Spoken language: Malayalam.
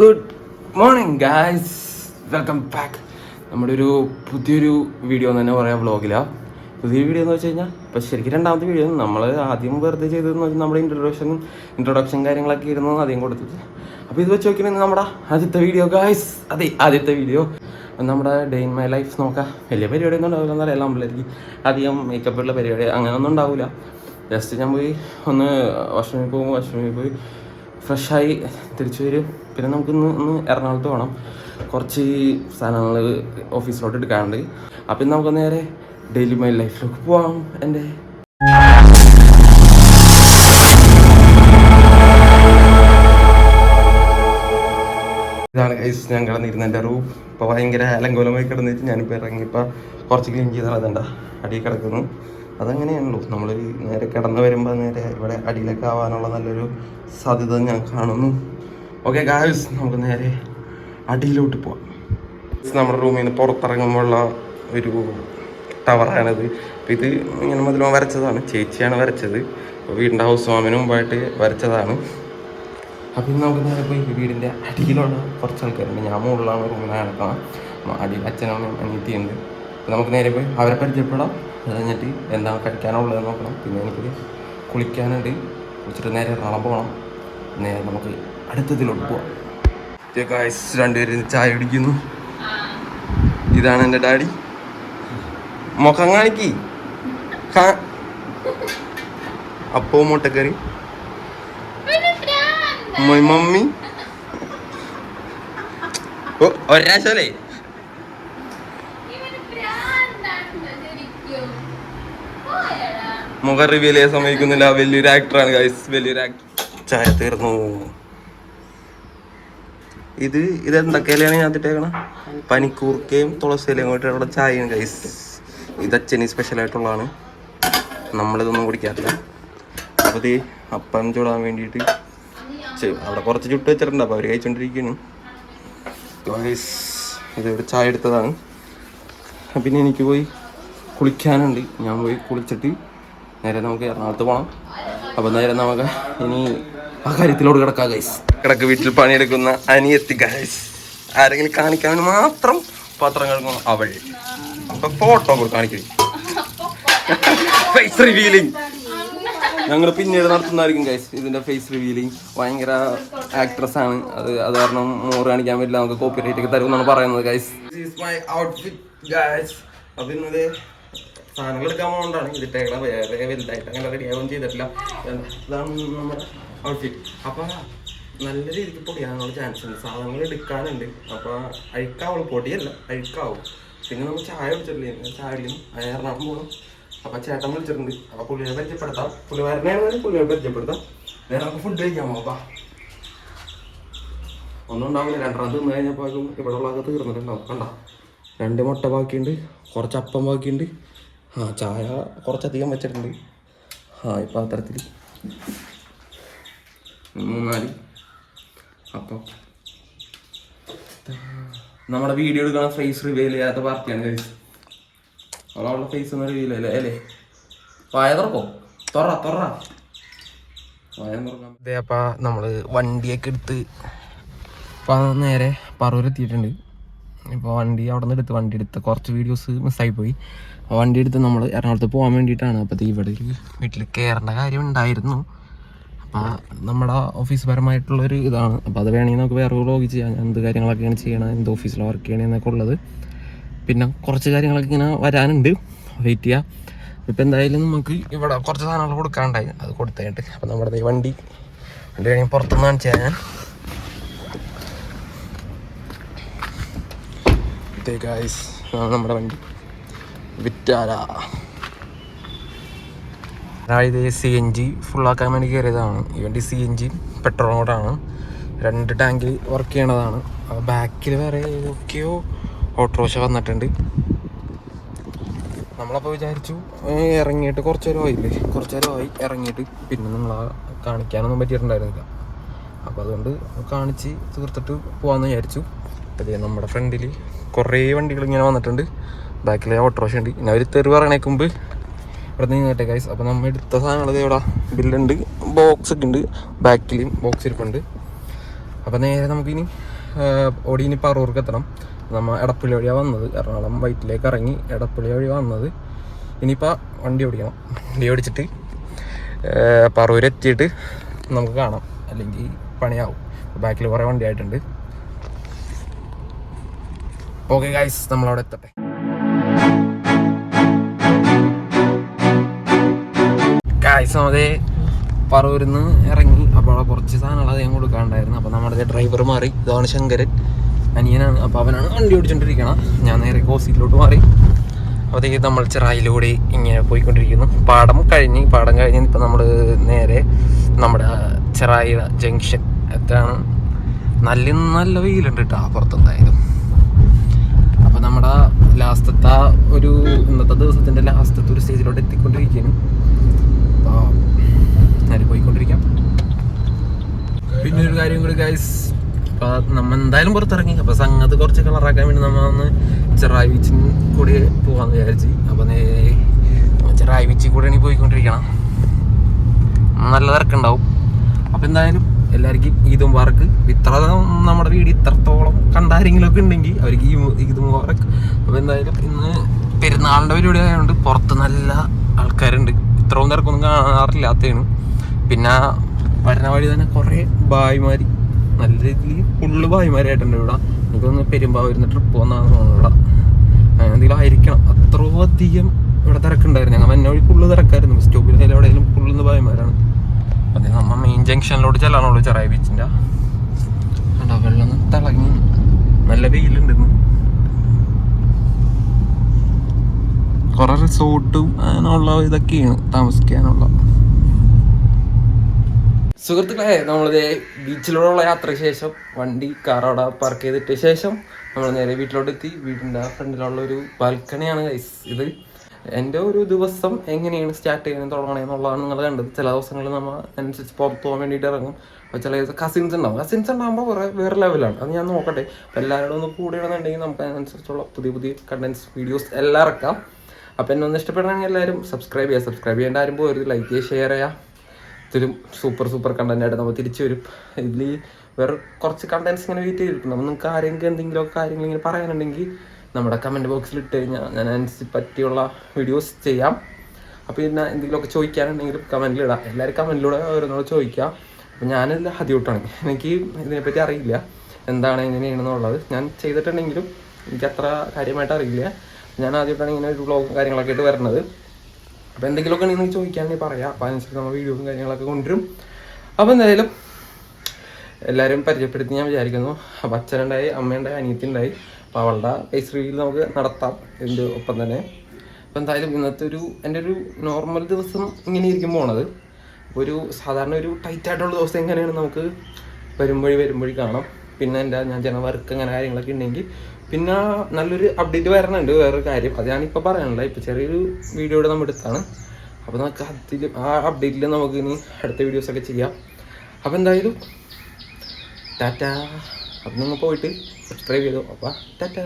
Good morning guys, welcome back. നമ്മുടെ ഒരു പുതിയൊരു വീഡിയോ എന്ന് തന്നെ പറയാം, വ്ളോഗിലാണ്. പുതിയ വീഡിയോ എന്ന് വെച്ച് കഴിഞ്ഞാൽ ഇപ്പോൾ ശരിക്കും രണ്ടാമത്തെ വീഡിയോ. നമ്മൾ ആദ്യം വെറുതെ ചെയ്തതെന്ന് വെച്ചാൽ നമ്മുടെ ഇൻട്രൊഡക്ഷൻ കാര്യങ്ങളൊക്കെ ഇരുന്നു ആദ്യം കൊടുത്തത്. അപ്പോൾ ഇത് വെച്ച് നോക്കിയാൽ നമ്മുടെ ആദ്യത്തെ വീഡിയോ ഗായ്സ്, അതെ ആദ്യത്തെ വീഡിയോ നമ്മുടെ ഡേ ഇൻ മൈ ലൈഫ് നോക്കാം. വലിയ പരിപാടിയൊന്നും ഉണ്ടാവില്ല എന്നറിയാം, നമ്മളായിരിക്കും അധികം മേക്കപ്പുള്ള പരിപാടി അങ്ങനെയൊന്നും ഉണ്ടാവില്ല. ജസ്റ്റ് ഞാൻ പോയി ഒന്ന് വാഷ്റൂമിൽ പോയി ഫ്രഷായി തിരിച്ചു വരും. പിന്നെ നമുക്കിന്ന് എറണാകുളത്ത് പോകണം, കുറച്ച് സാധനങ്ങൾ ഓഫീസിലോട്ട് എടുക്കാറുണ്ട്. അപ്പം നമുക്ക് നേരെ ഡെയിലി മൈ ലൈഫിലേക്ക് പോവാം. എൻ്റെ ഇതാണ് ഗൈസ് ഞാൻ കിടന്നിരുന്ന എൻ്റെ റൂം. ഇപ്പോൾ ഭയങ്കര അലങ്കോലമായി കിടന്നിട്ട് ഞാനിപ്പോൾ ഇറങ്ങിയപ്പോൾ കുറച്ച് ക്ലീൻ ചെയ്താൽ അതെണ്ട അടിയിൽ കിടക്കുന്നു. അതങ്ങനെയാണല്ലോ, നമ്മൾ നേരെ കിടന്ന് വരുമ്പോൾ നേരെ ഇവിടെ അടിയിലേക്ക് ആവാനുള്ള നല്ലൊരു സാധ്യത ഞാൻ കാണുന്നു. ഓക്കെ ഗായ്സ്, നമുക്ക് നേരെ അടിയിലോട്ട് പോവാം. നമ്മുടെ റൂമിൽ നിന്ന് പുറത്തിറങ്ങുമ്പോഴുള്ള ഒരു ടവറാണിത്. അപ്പോൾ ഇത് ഇങ്ങനെ മുതലോ വരച്ചതാണ്, ചേച്ചിയാണ് വരച്ചത്. അപ്പോൾ വീടിൻ്റെ ഹൗസ് വാമിന് മുമ്പായിട്ട് വരച്ചതാണ്. അപ്പം ഇന്ന് നമുക്ക് നേരെ പോയി വീടിൻ്റെ അടിയിലുള്ള കുറച്ച് ആൾക്കാരുണ്ട്. ഞാൻ മുകളിലാണ് റൂമിൽ നടക്കണം, അടിയിൽ അച്ഛനും അനിയത്തിയുണ്ട്. അപ്പോൾ നമുക്ക് നേരെ പോയി അവരെ പരിചയപ്പെടാം. അത് കഴിഞ്ഞിട്ട് എന്താണ് കഴിക്കാനുള്ളതെന്ന് നോക്കണം. പിന്നെ എനിക്കൊരു കുളിക്കാനുണ്ട്, കുളിച്ചിട്ട് നേരെ എറണാകുളം പോകണം. നേരെ നമുക്ക് അടുത്തതിലോട്ട് പോവാം. ഗായ്സ്, രണ്ടുപേരും ചായ കുടിക്കുന്നു. ഇതാണ് എൻ്റെ ഡാഡി. മുഖം കാണിക്ക്. അപ്പവും മുട്ടക്കറി. മമ്മി ഓ ഒരാശല്ലേ മുഖം റിവീൽ ചെയ്യാൻ സമ്മതിക്കുന്നില്ല. വലിയൊരു ആക്ടറാണ് ഗൈസ്, വലിയൊരു ആക്ടർ. ചായ തീർന്നു. ഇതെന്തൊക്കെയാണ് ഞാൻ ഇട്ടേക്കണം? പനിക്കൂർക്കയും തുളസിയിലയും കൂട്ടി അവിടെ ചായയാണ് ഗൈസ്. ഇത് അച്ഛന് സ്പെഷ്യലായിട്ടുള്ളതാണ്, നമ്മളിതൊന്നും കുടിക്കാറില്ല. അപ്പോൾ ഇത് അപ്പം ചൂടാൻ വേണ്ടിയിട്ട് അവിടെ കുറച്ച് ചുട്ട് വെച്ചിട്ടുണ്ട്. അപ്പോൾ അവർ കഴിച്ചുകൊണ്ടിരിക്കുകയാണ് ഗൈസ്. ഇതൊരു ചായ എടുത്തതാണ്. പിന്നെ എനിക്ക് പോയി കുളിക്കാനുണ്ട്. ഞാൻ പോയി കുളിച്ചിട്ട് നേരെ നമുക്ക് എറണാകുളത്ത് പോകണം. അപ്പോൾ നേരെ നമുക്ക് ഇനി ആ കാര്യത്തിലോട് കിടക്കാം ഗൈസ്. കിടക്ക് വീട്ടിൽ പണിയെടുക്കുന്ന അനിയത്തി ഗൈസ്, ആരെങ്കിലും കാണിക്കാൻ മാത്രം പാത്രം കഴുകുന്നു അവൾ. അപ്പൊ ഫോട്ടോ കൂടെ കാണിക്കും, ഫേസ് റിവീലിംഗ് ഞങ്ങൾ പിന്നീട് നടത്തുന്നതായിരിക്കും ഗൈസ്. ഇതിന്റെ ഫേസ് റിവീലിംഗ് ഭയങ്കര ആക്ട്രസ് ആണ്, അത് കാരണം മോറ് കാണിക്കാൻ പറ്റില്ല, നമുക്ക് കോപ്പിറൈറ്റ് ഒക്കെ തരും എന്നാണ് പറയുന്നത് ഗൈസ്. My outfit guys. അപ്പൊ ഇന്നലെ സാധനങ്ങൾ എടുക്കാൻ പോകണ്ടാണ് ഇതിട്ടേക്കണം, വേറെ വലുതായിട്ട് അങ്ങനെ റെഡിയാവുകയും ചെയ്തിട്ടില്ല. ഇതാണ് നമ്മുടെ ഔട്ട്ഫിറ്റ്. അപ്പം നല്ല രീതിക്ക് പൊടിയാനുള്ള ചാൻസ് ഉണ്ട്, സാധനങ്ങൾ എടുക്കാനുണ്ട്. അപ്പോൾ അഴുക്കാവുള്ളൂ, പൊടിയല്ല അഴുക്കാവും. പിന്നെ നമ്മൾ ചായ കുടിച്ചിട്ടില്ലേ, ചായ കുടിക്കും, എറണാകുളം പോകണം. അപ്പം ചേട്ടൻ വിളിച്ചിട്ടുണ്ട്, അപ്പോൾ പുള്ളിയെ പരിചയപ്പെടുത്താം. പുള്ളി വരണേണെങ്കിൽ പുള്ളിയെ പരിചയപ്പെടുത്താം. വേറെ നമുക്ക് ഫുഡ് കഴിക്കാൻ പോകാം. ഒന്നും ഉണ്ടാവില്ല, രണ്ടെണ്ണം തിന്നു കഴിഞ്ഞപ്പോഴേക്കും ഇവിടെ ഉള്ളതൊക്കെ തീർന്നിട്ടുണ്ടാവും. കണ്ട 2 മുട്ട ബാക്കിയുണ്ട്, കുറച്ച് അപ്പം ബാക്കിയുണ്ട്. ചായ കുറച്ചധികം വെച്ചിട്ടുണ്ട്. ഈ പാത്രത്തിൽ 3-4 അപ്പം. നമ്മുടെ വീഡിയോ എടുക്കുന്ന ഫേസ് റിവീൽ ചെയ്യാത്ത പാർട്ടിയാണ് ഗൈസ്. അവളുടെ ഫേസ് ഒന്നും റിവീൽ ചെയ്യില്ല അല്ലേ? വായ തുറക്കോ? തുറ വായ തുറക്കാം. അതെ, അപ്പം നമ്മൾ വണ്ടിയൊക്കെ എടുത്ത് ഇപ്പം നേരെ പറവൂരെത്തിയിട്ടുണ്ട്. ഇപ്പോൾ വണ്ടി അവിടെ നിന്ന് വണ്ടി എടുത്ത് കുറച്ച് വീഡിയോസ് മിസ്സായിപ്പോയി. വണ്ടി എടുത്ത് നമ്മൾ എറണാകുളത്ത് പോകാൻ വേണ്ടിയിട്ടാണ്. അപ്പോൾ ഇവിടെ ഒരു വീട്ടിൽ കയറേണ്ട കാര്യം ഉണ്ടായിരുന്നു. അപ്പോൾ നമ്മുടെ ഓഫീസ് പരമായിട്ടുള്ളൊരു ഇതാണ്. അപ്പോൾ അത് വേണമെങ്കിൽ നമുക്ക് വേറെ വ്ളോഗ് ചെയ്യാം, എന്ത് കാര്യങ്ങളൊക്കെയാണ് ചെയ്യണം, എന്ത് ഓഫീസിൽ വർക്ക് ചെയ്യണമെന്നൊക്കെ ഉള്ളത്. പിന്നെ കുറച്ച് കാര്യങ്ങളൊക്കെ ഇങ്ങനെ വരാനുണ്ട്, വെയിറ്റ് ചെയ്യാം. ഇപ്പോൾ എന്തായാലും നമുക്ക് ഇവിടെ കുറച്ച് സാധനങ്ങൾ കൊടുക്കാനുണ്ടായി, അത് കൊടുത്തായിട്ട്. അപ്പോൾ നമ്മുടെ വണ്ടി വേണമെങ്കിൽ പുറത്തുനിന്ന് കാണിച്ചു തരാൻ. ഗൈസ്, നമ്മുടെ വണ്ടി വിറ്റാര. അതായത് CNG ഫുള്ളാക്കാൻ വേണ്ടി കയറിയതാണ്. ഈ വണ്ടി CNG പെട്രോളോടാണ്, 2 ടാങ്കിൽ വർക്ക് ചെയ്യണതാണ്. ബാക്കിൽ വേറെ ഏതൊക്കെയോ ഓട്ടോറിക്ഷ വന്നിട്ടുണ്ട്. നമ്മളപ്പോൾ വിചാരിച്ചു ഇറങ്ങിയിട്ട് കുറച്ച് നേരമായി ഇറങ്ങിയിട്ട്, പിന്നെ നമ്മളെ കാണിക്കാനൊന്നും പറ്റിയിട്ടുണ്ടായിരുന്നില്ല. അപ്പോൾ അതുകൊണ്ട് കാണിച്ച് തീർത്തിട്ട് പോകാമെന്ന് വിചാരിച്ചു. അതെ, നമ്മുടെ ഫ്രണ്ടിൽ കുറേ വണ്ടികൾ ഇങ്ങനെ വന്നിട്ടുണ്ട്, ബാക്കിലെ ഓട്ടോറിക്ഷ ഉണ്ട്. പിന്നെ അവർ തെറി പറയണേക്ക് മുമ്പ് ഇവിടെ നിന്ന് കേട്ടെ ഗൈസ്. അപ്പോൾ നമ്മൾ എടുത്ത സാധനങ്ങൾ ഇവിടെ ബില്ലുണ്ട്, ബോക്സ് ഒക്കെ ഉണ്ട്, ബാക്കിലും ബോക്സ് ഇരിപ്പുണ്ട്. അപ്പോൾ നേരെ നമുക്കിനി ഓടി ഇനി പറവൂർക്ക് എത്തണം. നമ്മൾ എടപ്പള്ളി വഴിയാണ് വന്നത്, എറണാകുളം വൈറ്റിലേക്ക് ഇറങ്ങി എടപ്പള്ളി വഴി വന്നത്. ഇനിയിപ്പോൾ വണ്ടി ഓടിക്കണം. വണ്ടി ഓടിച്ചിട്ട് പറവൂർ എത്തിയിട്ട് നമുക്ക് കാണാം, അല്ലെങ്കിൽ പണിയാവും. ബാക്കിൽ കുറേ വണ്ടി ആയിട്ടുണ്ട്. ഓക്കെ ഗൈസ്, നമ്മളവിടെ എത്തട്ടെ. ഗൈസ് അതേ പറവൂരിൽ നിന്ന് ഇറങ്ങി. അപ്പോൾ അവിടെ കുറച്ച് സാധനങ്ങൾ അധികം കൊടുക്കാനുണ്ടായിരുന്നു. അപ്പോൾ നമ്മുടെ ഡ്രൈവർ മാറി, ഇതാണ് ശങ്കരൻ, അനിയനാണ്. അപ്പോൾ അവനാണ് വണ്ടി ഓടിച്ചുകൊണ്ടിരിക്കണം. ഞാൻ നേരെ കോസിയിലോട്ട് മാറി. അപ്പോഴത്തേക്ക് നമ്മൾ ചെറായിലൂടെ ഇങ്ങനെ പോയിക്കൊണ്ടിരിക്കുന്നു. പാടം കഴിഞ്ഞ് ഇപ്പം നമ്മൾ നേരെ നമ്മുടെ ചെറായി ജംഗ്ഷൻ എത്താണ്. നല്ല വെയിലുണ്ട് കേട്ടോ പുറത്തെന്തായാലും. അപ്പോൾ നമ്മുടെ ലാസ്റ്റത്തെ ഒരു ഇന്നത്തെ ദിവസത്തിൻ്റെ ലാസ്റ്റത്തെ ഒരു സ്റ്റേജിലോട്ട് എത്തിക്കൊണ്ടിരിക്കുകയാണ്. അപ്പോൾ നേരെ പോയിക്കൊണ്ടിരിക്കാം. പിന്നെ ഒരു കാര്യം കൂടി ഗൈസ്, അപ്പോൾ നമ്മൾ എന്തായാലും പുറത്തിറങ്ങി. അപ്പോൾ സംഗതി കുറച്ച് കളറാക്കാൻ വേണ്ടി നമ്മൾ ഒന്ന് ചെറായി ബീച്ചിൽ കൂടി പോകാമെന്ന് വിചാരിച്ച്. അപ്പോൾ ചെറായി ബീച്ചിൽ കൂടെയാണ് പോയിക്കൊണ്ടിരിക്കണം. നല്ല തിരക്കുണ്ടാവും. അപ്പോൾ എന്തായാലും എല്ലാവർക്കും ഈദ് മുബാറക്ക്. ഇത്ര നമ്മുടെ വീഡിയോ ഇത്രത്തോളം കണ്ടാരെങ്കിലും ഒക്കെ ഉണ്ടെങ്കിൽ അവർക്ക് ഈദ് മുബാറക്ക്. അപ്പോൾ എന്തായാലും ഇന്ന് പെരുന്നാളിൻ്റെ പരിപാടി ആയതുകൊണ്ട് പുറത്ത് നല്ല ആൾക്കാരുണ്ട്. ഇത്രയും തിരക്കൊന്നും കാണാറില്ലാത്തതാണ്. പിന്നെ വരുന്ന വഴി തന്നെ കുറേ ഭായിമാർ, നല്ല രീതിയിൽ ഫുള്ള് ഭായിമാരായിട്ടുണ്ട് ഇവിടെ. എനിക്കൊന്ന് പെരുമ്പാവൂരിന്ന് ട്രിപ്പ് വന്നാണ് ഇവിടെ. അങ്ങനെ എന്തെങ്കിലും ആയിരിക്കണം. അത്രയും അധികം ഇവിടെ തിരക്കുണ്ടായിരുന്നു. ഞങ്ങൾ വന്ന വഴി ഫുള്ള് തിരക്കായിരുന്നു. സ്റ്റോപ്പിൽ എവിടെയെങ്കിലും ഫുള്ള് ഭായിമാരാണ്. അതെ, നമ്മൾ മെയിൻ ജംഗ്ഷനിലോട്ട് ചെല്ലാനുള്ളൂ ചെറായി ബീച്ചിൻ്റെ. കണ്ടോ വെള്ളം തിളങ്ങി, നല്ല വെയിലുണ്ടെന്ന്. കുറെ റിസോർട്ടും അങ്ങനെയുള്ള ഇതൊക്കെയാണ് താമസിക്കാനുള്ള. സുഹൃത്തുക്കളെ, നമ്മളിത് ബീച്ചിലൂടെയുള്ള യാത്രയ്ക്ക് ശേഷം വണ്ടി കാർ അവിടെ പാർക്ക് ചെയ്തിട്ട് ശേഷം നമ്മൾ നേരെ വീട്ടിലോട്ട് എത്തി. വീടിൻ്റെ ഫ്രണ്ടിലുള്ള ഒരു ബാൽക്കണിയാണ് ഇത്. എൻ്റെ ഒരു ദിവസം എങ്ങനെയാണ് സ്റ്റാർട്ട് ചെയ്യുന്നത് തുടങ്ങണമെന്നുള്ളതാണ് നിങ്ങൾ കണ്ടത്. ചില ദിവസങ്ങളിൽ നമ്മൾ അനുസരിച്ച് പുറത്ത് പോകാൻ വേണ്ടിയിട്ട് ഇറങ്ങും. അപ്പോൾ ചില ദിവസം കസിൻസ് ഉണ്ടാകുമ്പോൾ വേറെ ലെവലാണ്. അത് ഞാൻ നോക്കട്ടെ. അപ്പോൾ എല്ലാവരോടും ഒന്ന് കൂടിയിടുന്നുണ്ടെങ്കിൽ നമുക്ക് അതിനനുസരിച്ചുള്ള പുതിയ വീഡിയോസ് എല്ലാം ഇറക്കാം. അപ്പോൾ എന്നെ ഒന്ന് ഇഷ്ടപ്പെടണമെങ്കിൽ എല്ലാവരും സബ്സ്ക്രൈബ് ചെയ്യേണ്ട ആരും പോകരുത്. ലൈക്ക് ചെയ്യുക, ഷെയർ ചെയ്യുക. ഇതിലും സൂപ്പർ കണ്ടൻറ്റായിട്ട് നമ്മൾ തിരിച്ചു വരും. ഇതിൽ വേറെ കുറച്ച് കണ്ടൻറ്റ്സ് ഇങ്ങനെ വെയിറ്റ് ചെയ്തിട്ടുണ്ട്. അപ്പോൾ നിങ്ങൾക്ക് ആരെങ്കിലും എന്തെങ്കിലുമൊക്കെ കാര്യങ്ങൾ ഇങ്ങനെ പറയാനുണ്ടെങ്കിൽ നമ്മുടെ കമൻറ്റ് ബോക്സിൽ ഇട്ട് കഴിഞ്ഞാൽ ഞാൻ അതിനനുസരിച്ച് പറ്റിയുള്ള വീഡിയോസ് ചെയ്യാം. അപ്പോൾ പിന്നെ എന്തെങ്കിലുമൊക്കെ ചോദിക്കാനുണ്ടെങ്കിലും കമൻറ്റിലിടാം. എല്ലാവരും കമൻറ്റിലൂടെ ഓരോന്നോട് ചോദിക്കാം. അപ്പോൾ ഞാനില്ല ആദ്യമായിട്ടാണ്, എനിക്ക് ഇതിനെപ്പറ്റി അറിയില്ല എന്താണ് എങ്ങനെയാണെന്നുള്ളത്. ഞാൻ ചെയ്തിട്ടുണ്ടെങ്കിലും എനിക്ക് അത്ര കാര്യമായിട്ട് അറിയില്ല. ഞാൻ ആദ്യമായിട്ടാണ് ഇങ്ങനെ ഒരു വ്ളോഗും കാര്യങ്ങളൊക്കെ ആയിട്ട് വരുന്നത്. അപ്പോൾ എന്തെങ്കിലുമൊക്കെ നിങ്ങൾക്ക് ചോദിക്കാണെങ്കിൽ പറയാം. അപ്പോൾ അതിനനുസരിച്ച് നമ്മൾ വീഡിയോസും കാര്യങ്ങളൊക്കെ കൊണ്ടുവരും. അപ്പോൾ എന്തായാലും എല്ലാവരും പരിചയപ്പെടുത്തി ഞാൻ വിചാരിക്കുന്നു. അപ്പോൾ അച്ഛനുണ്ടായി, അമ്മയുണ്ടായി, അനിയത്തിയുണ്ടായി. അപ്പോൾ അവളുടെ ഫേസ് റിവീൽ നമുക്ക് നടത്താം ഇതിൻ്റെ ഒപ്പം തന്നെ. അപ്പോൾ എന്തായാലും ഇന്നത്തെ എൻ്റെ ഒരു നോർമൽ ദിവസം ഇങ്ങനെ ഇരിക്കും പോണത്. ഒരു സാധാരണ ഒരു ടൈറ്റായിട്ടുള്ള ദിവസം എങ്ങനെയാണ് നമുക്ക് വരുമ്പോഴി കാണാം. പിന്നെ ഞാൻ ചെയ്യുന്ന വർക്ക് അങ്ങനെ കാര്യങ്ങളൊക്കെ ഉണ്ടെങ്കിൽ പിന്നെ നല്ലൊരു അപ്ഡേറ്റ് വരണുണ്ട്. വേറൊരു കാര്യം അത് ഞാനിപ്പോൾ പറയാനുള്ള ഇപ്പോൾ ചെറിയൊരു വീഡിയോയുടെ നമ്മൾ എടുത്താണ്. അപ്പോൾ നമുക്ക് ആ അപ്ഡേറ്റിൽ നമുക്ക് ഇനി അടുത്ത വീഡിയോസൊക്കെ ചെയ്യാം. അപ്പോൾ എന്തായാലും ടാറ്റാ. അപ്പം നിങ്ങൾ പോയിട്ട് സബ്സ്ക്രൈബ് ചെയ്തു. അപ്പോൾ ടാറ്റാ.